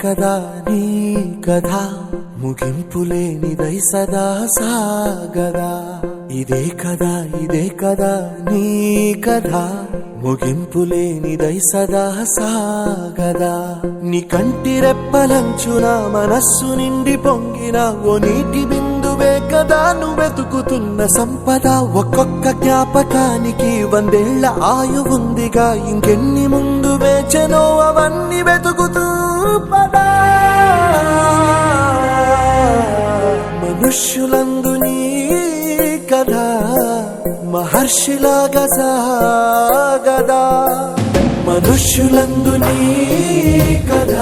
కదా నీ కథ ముగింపులేనిదై సదా సాగదా. ఇదే కదా నీ కథ ముగింపులేనిదై సదా సాగదా. నీ కంటి రెప్పలంచున మనస్సు నిండి పొంగిన ఓ నీటి బిందువే కదా నువ్వెతుకుతున్న సంపద. ఒక్కొక్క జ్ఞాపకానికి 100 ఏళ్ల ఆయువుందిగా, ఇంకెన్ని ముందు వేచెనో అవన్నీ వెతుకుతూ పదా. మనుష్యులందు నీ కథ మహర్షిలాగా సాగదా. మనుష్యులందు నీ కథ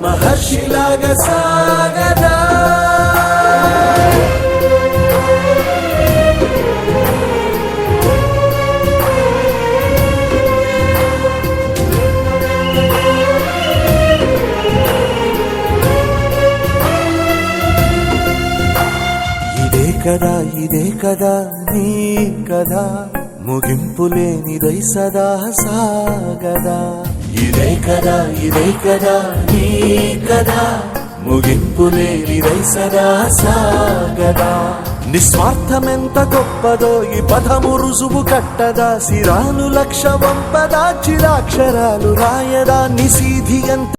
మహర్షిలాగా సాగదా. ఇదే కదా నీ కథ ముగింపులేనిదై సదా సాగదా. ఇదే కదా నీ కథ ముగింపులేనిదై సదా సాగదా. నిస్వార్థమెంత గొప్పదో ఈ పదము రుజువు కట్టదా. సిరాను లక్ష వంపదా, చిరాక్షరాలు రాయదా. నిశీధి ఎంత